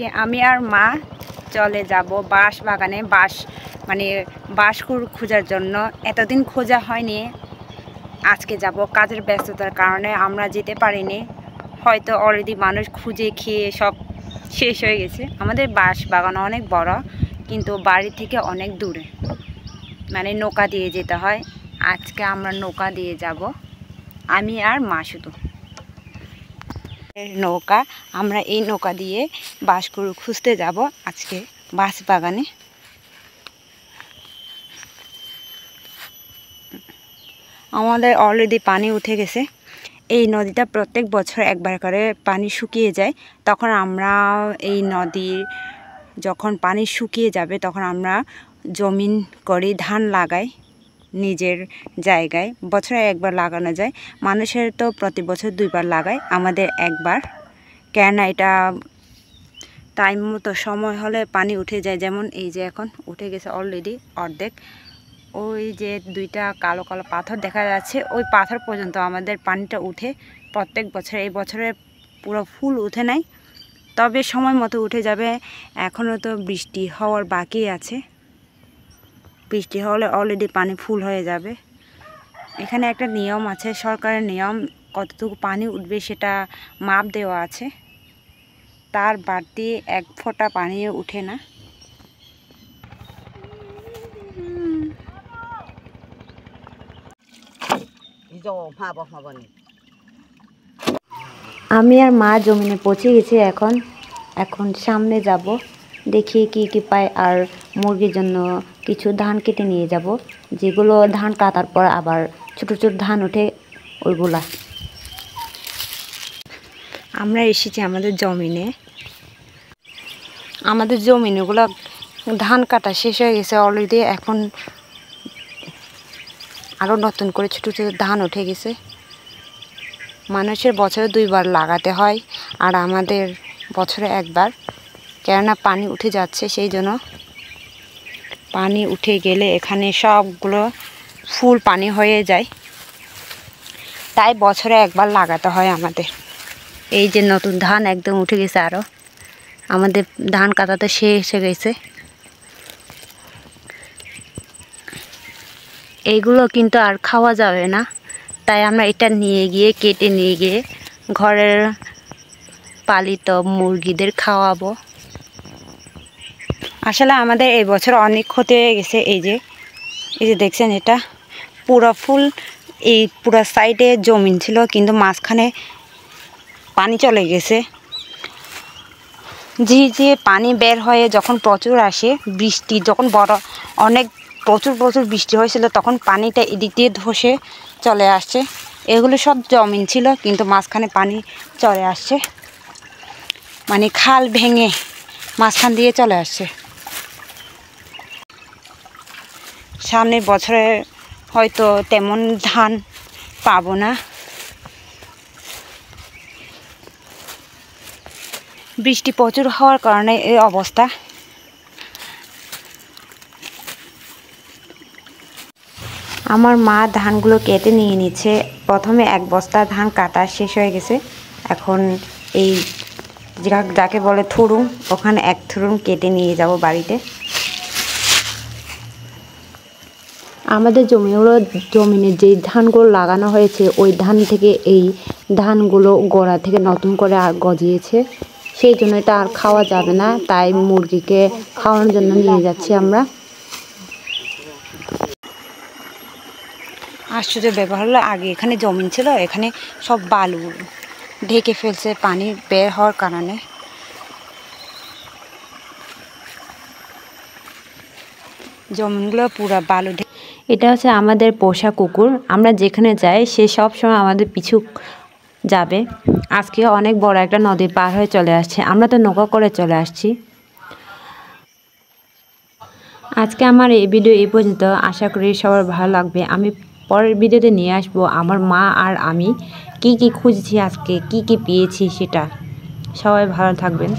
আজকে আমি আর মা চলে যাব বাঁশ বাগানে মানে বাঁশ খোঁজার জন্য। এতদিন খোঁজা হয়নি, আজকে যাব। কাজের ব্যস্ততার কারণে আমরা যেতে পারিনি, হয়তো অলরেডি মানুষ খুঁজে খেয়ে সব শেষ হয়ে গেছে। আমাদের বাঁশ বাগান অনেক বড়, কিন্তু বাড়ি থেকে অনেক দূরে, মানে নৌকা দিয়ে যেতে হয়। আজকে আমরা নৌকা দিয়ে যাব, আমি আর মা শুধু। নৌকা, আমরা এই নৌকা দিয়ে বাঁশগুলো খুঁজতে যাব আজকে বাঁশ বাগানে। আমাদের অলরেডি পানি উঠে গেছে। এই নদীটা প্রত্যেক বছর একবার করে পানি শুকিয়ে যায়। তখন আমরা এই নদীর যখন পানি শুকিয়ে যাবে তখন আমরা জমিন করে ধান লাগাই নিজের জায়গায়। বছরে একবার লাগানো যায়, মানুষের তো প্রতি বছর 2 বার লাগায়, আমাদের একবার। কেননা এটা টাইম মতো সময় হলে পানি উঠে যায়। যেমন এই যে এখন উঠে গেছে অলরেডি অর্ধেক। ওই যে 2টা কালো কালো পাথর দেখা যাচ্ছে, ওই পাথর পর্যন্ত আমাদের পানিটা উঠে প্রত্যেক বছর। এই বছরে পুরো ফুল উঠে নাই, তবে সময় মতো উঠে যাবে। এখনও তো বৃষ্টি হওয়ার বাকি আছে, বৃষ্টি হলে অলরেডি পানি ফুল হয়ে যাবে। এখানে একটা নিয়ম আছে, সরকারের নিয়ম, কতটুকু পানি উঠবে সেটা মাপ দেওয়া আছে। তার বাড়তি 1 ফোঁটা পানিও উঠে না। আমি আর মা জমিনে পৌঁছে গেছি। এখন সামনে যাব, দেখি কি কি পাই। আর মুরগির জন্য কিছু ধান কেটে নিয়ে যাব, যেগুলো ধান কাটার পর আবার ছোট ছোট ধান ওঠে ওইগুলা। আমরা এসেছি আমাদের জমিনে। আমাদের জমিনেগুলো ধান কাটা শেষ হয়ে গেছে অলরেডি। এখন আরও নতুন করে ছোট ছোট ধান উঠে গেছে। মানুষের বছরে 2 বার লাগাতে হয়, আর আমাদের বছরে 1 বার। কেননা পানি উঠে যাচ্ছে, সেই জন্য। পানি উঠে গেলে এখানে সবগুলো ফুল পানি হয়ে যায়, তাই বছরে 1 বার লাগাতে হয় আমাদের। এই যে নতুন ধান একদম উঠে গেছে, আরও আমাদের ধান কাটাতে শেষ হয়ে গেছে। এইগুলো কিন্তু আর খাওয়া যাবে না, তাই আমরা এটা নিয়ে গিয়ে কেটে নিয়ে গিয়ে ঘরের পালিত মুরগিদের খাওয়াবো। আসলে আমাদের এই বছর অনেক ক্ষতি হয়ে গেছে। এই যে দেখছেন, এটা পুরো ফুল, এই পুরো সাইডে জমিন ছিল, কিন্তু মাঝখানে পানি চলে গেছে। যে পানি বের হয়ে যখন প্রচুর আসে, বৃষ্টি যখন অনেক প্রচুর বৃষ্টি হয়েছিল, তখন পানিটা এদিক দিয়ে ধসে চলে আসছে। এগুলো সব জমিন ছিল, কিন্তু মাঝখানে পানি চলে আসছে, মানে খাল ভেঙে মাঝখান দিয়ে চলে আসছে। সামনের বছরে হয়তো তেমন ধান পাবো না। বৃষ্টি প্রচুর হওয়ার কারণে এই অবস্থা। আমার মা ধানগুলো কেটে নিয়ে নিচ্ছে। প্রথমে 1 বস্তা ধান কাটা শেষ হয়ে গেছে। এখন এই যাকে বলে থুরুং, ওখানে 1 থুরুং কেটে নিয়ে যাব বাড়িতে। আমাদের জমিনে যে ধানগুলো লাগানো হয়েছে, ওই ধান থেকে এই ধানগুলো গোড়া থেকে নতুন করে আর গজিয়েছে, সেই জন্য এটা আর খাওয়া যাবে না। তাই মুরগিকে খাওয়ানোর জন্য নিয়ে যাচ্ছি আমরা। আশ্চর্য ব্যাপার হলো, আগে এখানে জমিন ছিল, এখানে সব বালু ঢেকে ফেলছে পানি বের হওয়ার কারণে। জমিনগুলো পুরো বালু। এটা হচ্ছে আমাদের পোষা কুকুর। আমরা যেখানে যাই সে সব সময় আমাদের পিছু যাবে। আজকে অনেক বড় একটা নদী পার হয়ে চলে আসছে, আমরা তো নৌকা করে চলে আসছি। আজকে আমার এই ভিডিও এই পর্যন্ত। আশা করি সবার ভালো লাগবে। আমি পরের ভিডিওতে নিয়ে আসবো আমার মা আর আমি কি খুঁজছি, আজকে কি পেয়েছি সেটা। সবাই ভালো থাকবেন।